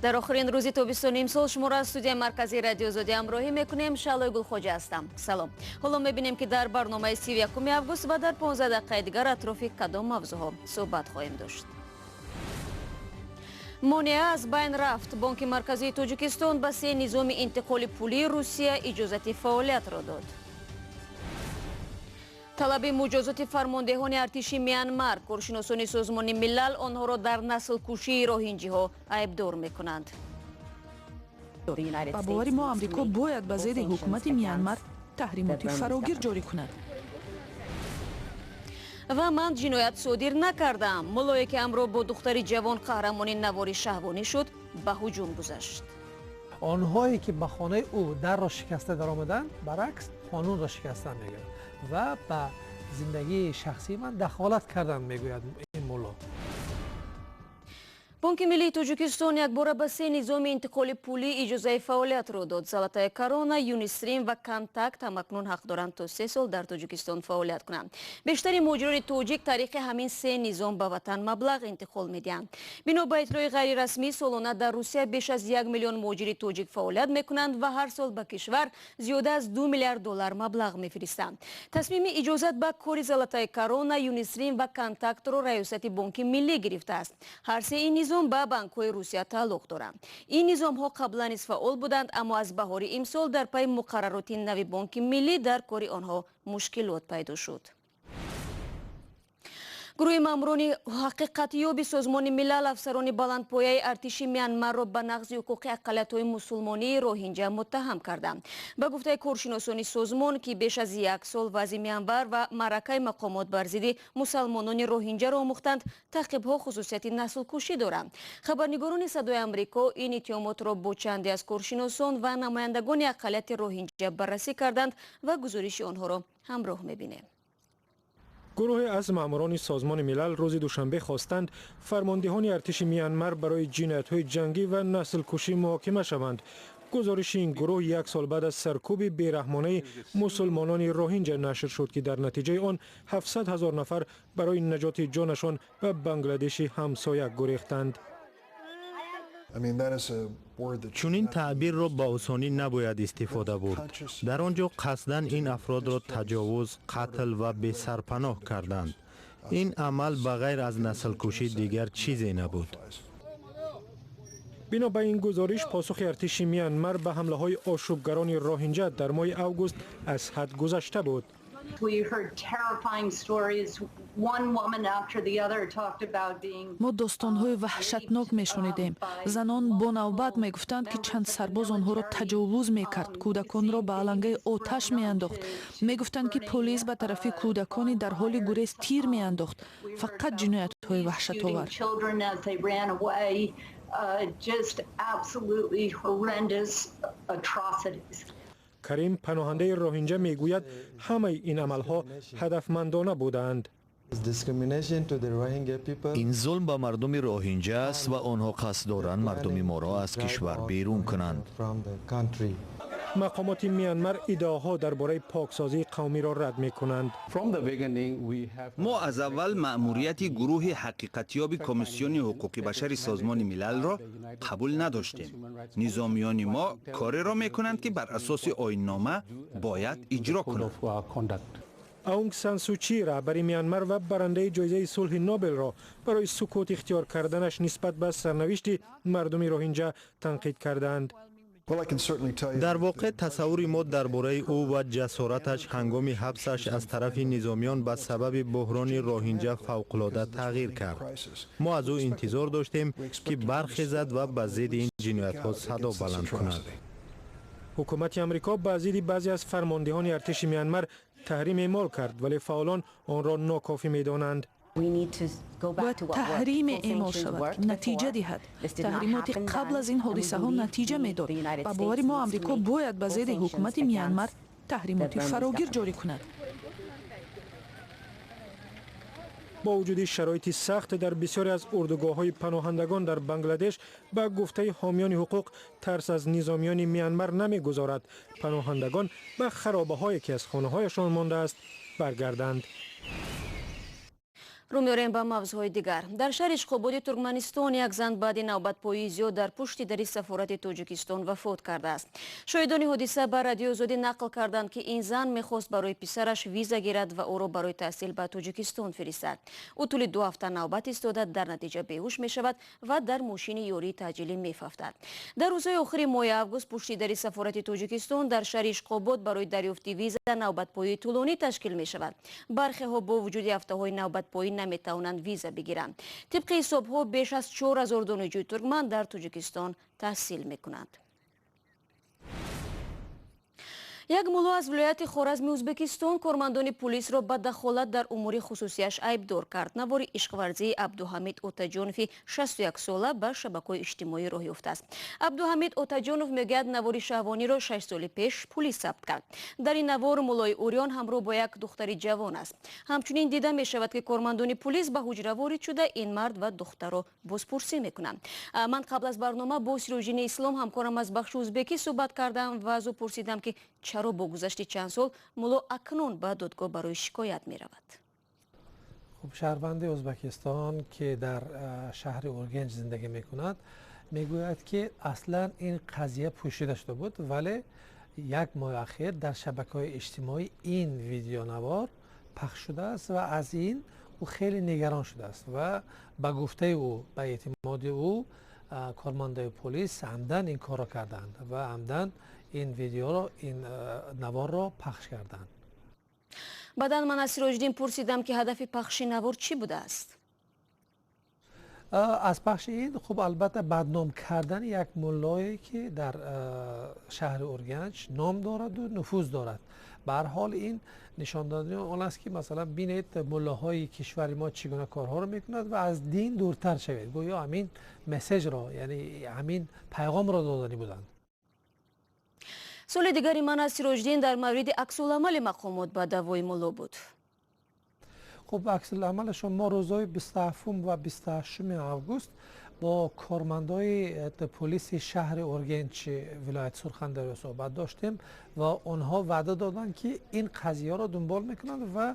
در آخرین روزی تابستان امسال شما را از استودیوی مرکزی رادیو آزادی همراهی میکنیم. شعله گلخوجه هستم. سلام. حالا میبینیم که در برنامه 31 август و در 15 دقیقه دیگر اطراف کدام موضوعها صحبت خواهیم داشت. مانع از بین رفت. بانک مرکزی تاجیکستان به 3 نظام انتقال پولی روسیه اجازت فعالیت را داد. طلب مجازات فرماندهان ارتشی میانمار، کارشناسان سازمان ملل آنها را در نسلکشی روهینجی‌ها ایبدار میکنند. با باور ما آمریکا باید به ضد حکومت میانمار تحریمات فراگیر جاری کند. و من جنایت صادر نکردم. ملایی که امروز با دختر جوان قهرمانی نواری شهوانی شد به هجوم گذشت. آنهایی که به خانه او در را شکسته در آمدن برعکس قانون را شکستن میگوید و به زندگی شخصی من دخالت کردن میگوید این مولا. بانکی ملی توجیکستان یک بار به 3 نظام انتقال پولی اجازه فعالیت را داد. زلاتای کرونا، یونیستریم و کانتاکت همکنون حق دارند تا 3 سال در توجیکستان فعالیت کنند. بیشتر مهاجران توجیک طریق همین 3 نظام به وطن مبلغ انتقال میدهند. بنا به اطلاع غیر رسمی سالانه در روسیه بیش از 1 میلیون مهاجر توجیک فعالیت میکنند و هر سال به کشور زیاده از 2 میلیارد دلار مبلغ میفرستند. تصمیم اجازت به کار زلاتای کرونا، یونیستریم و کانتاکت را ریاست بانکی ملی گرفته است. هر سه این نظام با بانک‌های روسیه تعلق دارند. این نظام‌ها قبلا نیز فعال بودند اما از بهار امسال در پی مقررات نو بانک ملی در کار آنها مشکلات پیدا شد. گروه ماموران حقیقتیاب سازمان ملل افسران بلندپایه ارتش میانمارро به نقض حقوق اقلیت‌های مسلمانی روهینجا متهم کردند. به گفته کارشناسان سازمان که بیش از 1 سال وضع میانمار و معرکه مقامات بر ضد مسلمانان روهینجا را آموختند، تعقیب‌ها خصوصیت نسل‌کشی دارند. خبرنگاران صدای آمریکا این اتهامات را با چندی از کارشناسان و نمایندگان اقلیت روهینجا بررسی کردند و گزارش آنها را همراه می‌بینیم. گروه از ماموران سازمان ملل روز دوشنبه خواستند فرماندهان ارتش میانمار برای جنایت‌های جنگی و نسل‌کشی محاکمه شوند. گزارش این گروه 1 سال بعد از سرکوب بیرحمانه مسلمانان روهینجا نشر شد که در نتیجه آن 700,000 نفر برای نجات جانشان به بنگلادش همسایه گریختند. چنین تعبیر را با آسانی نباید استفاده بود. در آنجا قصداً این افراد را تجاوز، قتل و بی سرپناه کردند. این عمل بغیر از نسل کشی دیگر چیزی نبود. بنا به این گزارش پاسخ ارتش میانمار به حمله های آشوبگران روهینجا در ماه اوگوست از حد گذشته بود. ما داستان‌های وحشتناک می‌شنیدیم. زنان با نوبت می‌گفتند که چند سرباز آنها را تجاوز می‌کرد، کودکان را به علنگه آتش می‌انداخت. می‌گفتند که پلیس به طرف کودکانی در حال گریز تیر می‌انداخت. فقط جنایت‌های وحشت‌آور. کریم پناهنده روهینجا میگوید همه این عملها هدفمندانه بودند. این ظلم به مردم روهینجا است و آنها قصد دارند مردم ما را از کشور بیرون کنند. مقامات میانمار ادعاها درباره پاکسازی قومی را رد میکنند. ما از اول مأموریت گروه حقیقتیاب کمیسیون حقوق بشر سازمان ملل را قبول نداشتیم. نظامیان ما کاری را میکنند که بر اساس آیین‌نامه باید اجرا کنند. اونگ سان سو چی رهبر میانمار و برنده جایزه صلح نوبل را برای سکوت اختیار کردنش نسبت به سرنوشت مردم روهینجا تنقید کردند. در واقع تصور ما درباره او و جسارتش هنگام حبسش از طرف نظامیان به سبب بحران روهینجا فوق‌العاده تغییر کرد. ما از او انتظار داشتیم که برخیزد و به ضد این جنایت‌ها صدا بلند کند. حکومت آمریکا به ضد بعضی از فرماندهان ارتش میانمار تحریم اعمال کرد ولی فعالان آن را ناکافی می‌دانند. باید تحریم اعمال شود که نتیجه دهد. تحریمات قبل از این حادثه ها نتیجه میداد. با باور ما آمریکا باید به ضد حکومت میانمار تحریمات فراگیر جاری کند. با وجود شرایط سخت در بسیاری از اردوگاه‌های پناهندگان در بنگلادش به گفته حامیان حقوق ترس از نظامیان میانمار نمی‌گذارد پناهندگان به خرابه‌هایی که از خانه‌هایشان مانده است برگردند. رو می‌آوریم به موضوعهای دیگر. در شهر اشخاباد ترکمنستان یک زن بعد نوبت‌پایی زیاد در پشتی دری سفارت تاجیکستان وفات کرده است. شاهدان حادثه به رادیو آزادی نقل کردند که این زن می‌خواست برای پسرش ویزا گیرد و او را برای تحصیل به تاجیکستان فرستد. او طول 2 هفته نوبت ایستاده، در نتیجه بیهوش می‌شود و در ماشین یاری تعجیلی می‌افتد. در روزهای آخر ماه август پشتی دری سفارت تاجیکستان در شهر اشخاباد برای دریافت ویزا نوبت‌پایی طولانی تشکیل می‌شود. برخی ها با وجود هفته‌های نوبت‌پایی نمی‌توانند ویزا بگیرند. طبق حساب‌ها بیش از 4000 دانشجوی ترکمن در تاجیکستان تحصیل می‌کنند. یک مولو از ولایت خوارزم ازبکستان کارمندان پلیس را به دخالت در امور خصوصیش ایبدار کرد. نواری عشقورزی عبدالحمید اوتاجانوف 61 ساله به شبکه‌های اجتماعی راه یافته است. عبدالحمید اوتاجانوف میگوید نواری شهوانی را 6 سال پیش پلیس ثبت کرد. در این نوار مولای اوریان همراه با یک دختری جوان است. همچنین دیده می شود که کارمندان پلیس به حجره وارد شده این مرد و دختر را بازپرسی میکنند. من قبل از برنامه با سیروژین اسلام همکارم از بخش ازبکی صحبت کردم و از او پرسیدم که چرا با گذشت چند سال مولو اکنون به دادگاه برای شکایت می رود. خب شهروند ازبکستان که در شهر اورگنج زندگی می کند می گوید که اصلا این قضیه پوشیده شده بود، ولی یک ماه اخیر در شبکه‌های اجتماعی این ویدیو نوار پخش شده است و از این او خیلی نگران شده است و به گفته او، به اعتماد او، کارمندان پلیس عمدن این کار را کردند و عمدن این ویدیو را، این نوار را پخش کردند. بعداً من از سیروجدین پرسیدم که هدف پخش نوار چی بوده است؟ از پخش این خب البته بدنام کردن یک مولایی که در شهر اورگنج نام دارد و نفوذ دارد. به هر حال این نشان دادن آن است که مثلا بینید مولاهای کشور ما چگونه کارها را میکند و از دین دورتر شوید. گویا همین مسیج را، یعنی همین پیغام را دادنی بودند. سال دیگری من از سیروجدین در مورد عکس‌العمل مقامات به دعوای مولو بود. خب عکس‌العملشون ما روزهای 27 و 28 август با کارمندای پلیس شهر اورگنج ولایت سرخنده‌ای صحبت داشتیم و آنها وعده دادند که این قضیه را دنبال میکنند و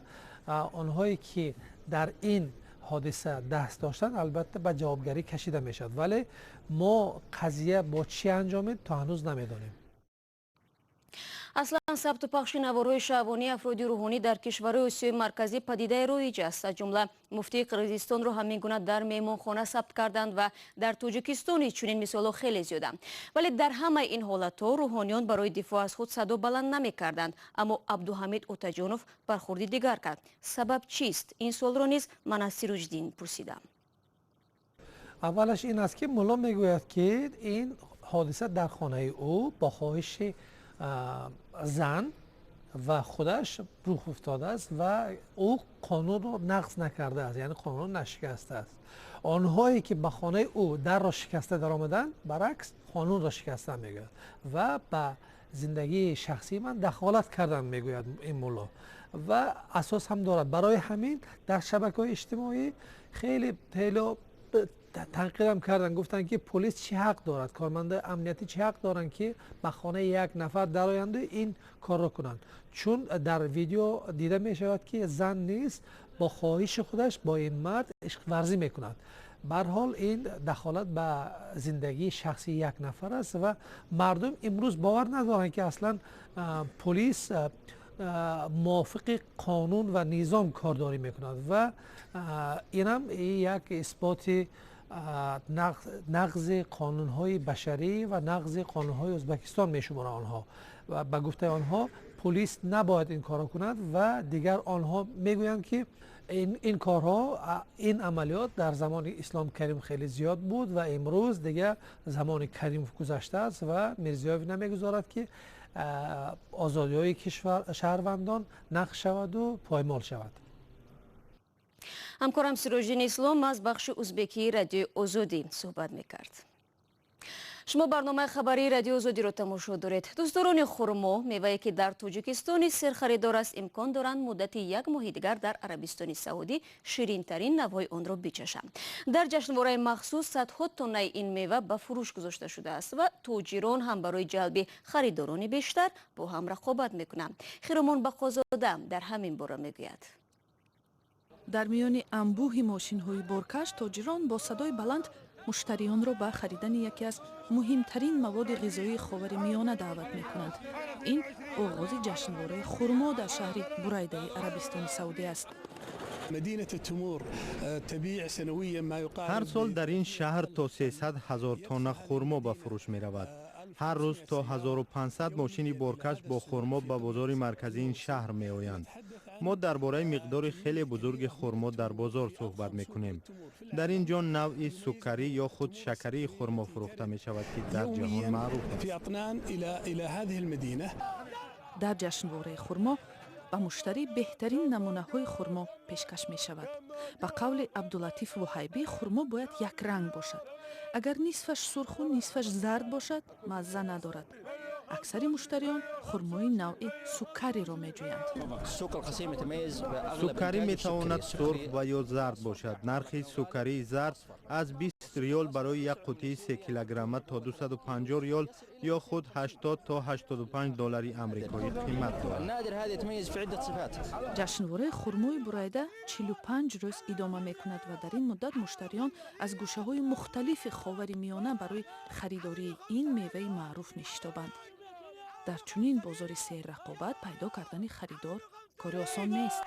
آنهایی که در این حادثه دست داشتن البته به جوابگری کشیده میشد، ولی ما قضیه با چی انجامید تا هنوز نمیدانیم. اصلا ثبت و پخش نوارهای شهوانی افراد روحانی در کشورهای آسیای مرکزی پدیده رایج است. از جمله مفتی قرقیزستان را همین گونه در مهمانخانه ثبت کردند و در تاجیکستان چنین مثالها خیلی زیادند. ولی در همه این حالت‌ها روحانیان برای دفاع از خود صدا بلند نمی‌کردند. اما عبدالحمید اوتاجانوف برخوردی دیگر کرد. سبب چیست؟ این سوال را نیز من از سیروجدین پرسیدم. اولش این است که مولا میگوید که این حادثه در خانه او با خواهش زن و خودش رخ افتاده است و او قانون را نقض نکرده است، یعنی قانون نشکسته است. آنهایی که به خانه او در را شکسته در آمدن برعکس قانون را شکسته میگوید و به زندگی شخصی من دخالت کردن میگوید این مولا و اساس هم دارد. برای همین در شبکه‌های اجتماعی خیلی تنقیدم کردن، گفتن که پلیس چه حق دارد، کارمند امنیتی چه حق دارند که به خانه یک نفر درآیند این کار را کنند، چون در ویدیو دیده می شود که زن نیست با خواهش خودش با این مرد عشق ورزی می کند. به هر حال این دخالت به زندگی شخصی یک نفر است و مردم امروز باور ندارند که اصلا پلیس موافق قانون و نظام کارداری می کند و اینم یک اثبات نقض قانون‌های بشری و نقض قانون‌های ازبکستان می‌شمارند آنها و به گفته آنها پلیس نباید این کارا کند و دیگر آنها میگویند که این کارها، این عملیات در زمان اسلام کریم خیلی زیاد بود و امروز دیگر زمان کریم گذشته است و میرزیایف نمیگذارد که آزادی‌های کشور شهروندان نقض شود و پایمال شود. همکارم سیروجدین اسلام از بخش ازبکی رادیو آزادی صحبت میکرد. شما برنامه خبری رادیو آزادی را تماشا دارید. دوستداران خرما، میوه‌ای که در تاجیکستان سرخریدار است، امکان دارند مدت یک ماه دیگر در عربستان سعودی شیرین ترین نوای آن را بچشند. در جشنوارای مخصوص صدها تن این میوه به فروش گذاشته شده است و تاجران هم برای جلب خریداران بیشتر با هم رقابت میکنند. خیرمان بقازاده در همین باره میگوید. дар миёни анбӯҳи мошинҳои боркаш тоҷирон бо садои баланд муштариёнро ба харидани яке аз муҳимтарин маводи ғизоии ховари миёна даъват мекунанд. ин оғози ҷашнвораи хурмо дар шаҳри бурайдаи арабистони саудӣ аст. ҳар сол дар ин шаҳр то 300 000 тонна хурмо ба фурӯш меравад. ҳар рӯз то 1500 мошини боркаш бо хурмо ба бозори марказии ин шаҳр меоянд. мо дар бораи миқдори хеле бузурги хурмо дар бозор суҳбат мекунем. дар ин ҷо навъи сукарӣ ё худ шакарии хурмо фурӯхта мешавад, ки дар ҷаҳон маъруф аст. дар ҷашнвораи хурмо ба муштарӣ беҳтарин намунаҳои хурмо пешкаш мешавад. ба қавли Абдулатиф Вуҳайбӣ, хурмо бояд якранг бошад. агар нисфаш сурху нисфаш зард бошад, мазза надорад. аксари муштариён хурмои навъи сукариро меҷӯянд. сукарӣ метавонад сурх ва ё зард бошад. нархи сукарии зард аз 20 риёл барои як қутии 3 килограмма то 250 риёл ё худ 80 то 85 доллари амрикоӣ қимат дорад. ҷашнвораи хурмои бурайда 45 рӯз идома мекунад ва дар ин муддат муштариён аз гӯшаҳои мухталифи ховари миёна барои харидории ин меваи маъруф мешитобанд. дар чунин бозори серрақобат пайдо кардани харидор кори осон нест.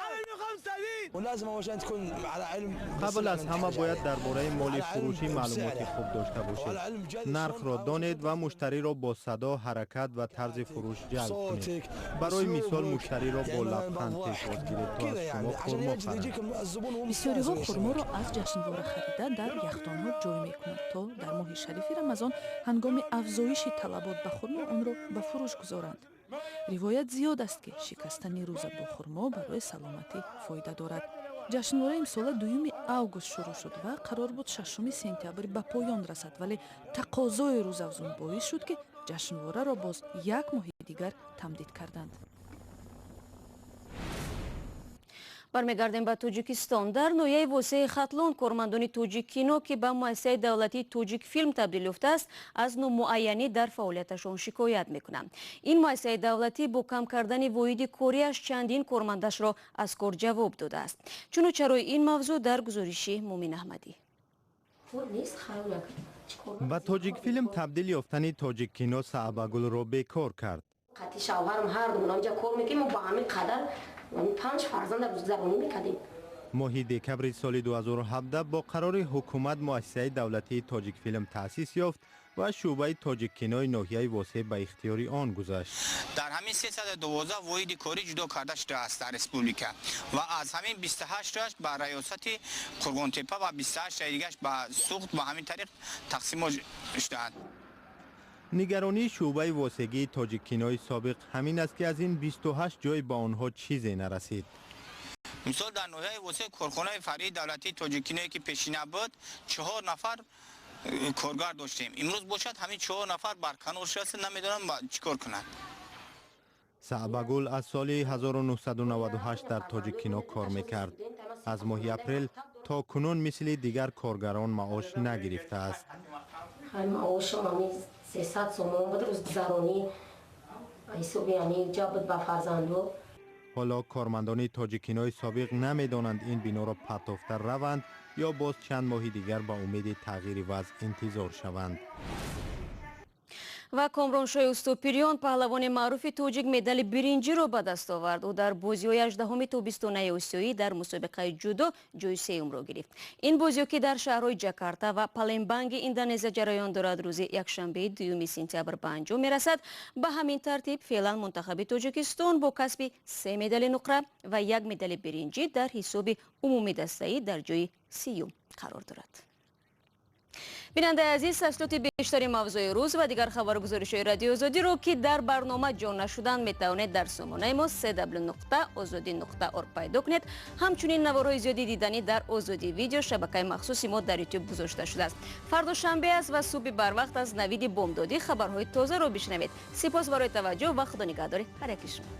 қабл аз ҳама бояд дар бораи моли фурӯшӣ маълумоти хуб дошта бошед. нархро донед ва муштариро бо садо, ҳаракат ва тарзи фурӯш ҷалб кунед. барои мисол муштариро бо лабханд пешвоз гиред то аз шумо хурмо харад. бисёриҳо хурморо аз ҷашнвора харида дар яхтонҳо ҷой мекунанд то дар моҳи шарифи рамазон ҳангоми афзоиши талабот ба хурмо онро ба фурӯш гузоранд. ривоят зиёд аст ки шикастани рӯза бо хурмо барои саломатӣ фоида дорад. ҷашнвора имсола 2 август шурӯъ шуд ва қарор буд 6 сентябр ба поён расад, вале тақозои рӯзафзун боис шуд ки ҷашнвораро боз як моҳи дигар тамдид карданд. бармегардем ба Тоҷикистон. дар ноҳияи восеи Хатлон кормандони тоҷик кино ки ба муассисаи давлатии тоҷик филм табдил ёфтааст, аз номуайянӣ дар фаъолияташон шикоят мекунанд. ин муассисаи давлатӣ бо кам кардани воҳиди корияш чандин кормандашро аз кор ҷавоб додааст. чуночарои ин мавзӯъ дар гузориши Мумин Аҳмадӣ. ба тоҷик филм табдил ёфтани тоҷик кино Саъбагулро бекор кард. қати шавҳарам ҳардумон онҷа кор мекунем, мо ба ҳамин қадар 5 фарзандро гузаронӣ мекардем. моҳи декабри соли 2017 бо қарори ҳукумат муассисаи давлатии тоҷик филм таъсис ёфт ва шуъбаи тоҷик кинои ноҳияи восеъ ба ихтиёри он гузашт. дар ҳамин 312 воҳиди корӣ ҷудо карда шудааст дар республика ва аз ҳамин 28 тоаш ба раёсати Қурғонтепа ва 28 дигаш ба суғд ба ҳамин тариқ тақсимо шудаанд. нигаронии шуъбаи восеъгии тоҷик кинои собиқ ҳамин аст ки аз ин 28 ҷой ба онҳо чизе нарасид. мисол дар ноҳияи восеъ корхонаи фаръии давлатии тоҷик киное ки пешина буд 4 нафар коргар доштем. имрӯз бошад ҳамин 4 нафар барканор шудааст, намедонам чӣ кор кунанд. Саъбагул аз соли 1998 дар тоҷик кино кор мекард. аз моҳи апрел то кунун мисли дигар коргарон маош нагирифтааст. маошам 300 сомон буд, рӯзгузаронӣ ҳисоби яъни ҷа буд ба фарзанду. ҳоло кормандони тоҷик кинои собиқ намедонанд ин биноро партофта раванд ё боз чанд моҳи дигар ба умеди тағйири вазъ интизор шаванд. ва Комроншоҳи Устопириён паҳлавони маъруфи тоҷик медали биринҷиро ба даст овард. ӯ дар бозиҳои 18 тобистонаи осиёӣ дар мусобиқаи ҷудо ҷойи сеюмро гирифт. ин бозиҳо ки дар шаҳрҳои Ҷакарта ва Палембанги Индонезия ҷараён дорад, рӯзи якшанбеи 2 сентябр ба анҷом мерасад. ба ҳамин тартиб феълан мунтахаби Тоҷикистон бо касби 3 медали нуқра ва 1 медали биринҷӣ дар ҳисоби умумӣ дастаӣ дар ҷойи 30 қарор дорад. бинандаи азиз, тафсилоти бештари мавзӯи рӯз ва дигар хабаргузоришҳои радиои Озодиро ки дар барнома ҷо нашуданд метавонед дар сомонаи мо www.ozodi.org пайдо кунед. ҳамчунин наворҳои зиёди диданӣ дар Озоди видео шабакаи махсуси мо дар YouTube гузошта шудааст. фардо шанбе аст ва субҳи барвақт аз навиди бомдодӣ хабарҳои тозаро бишнавед. сипос барои таваҷҷӯҳ ва худо нигаҳдори ҳар яки шумо.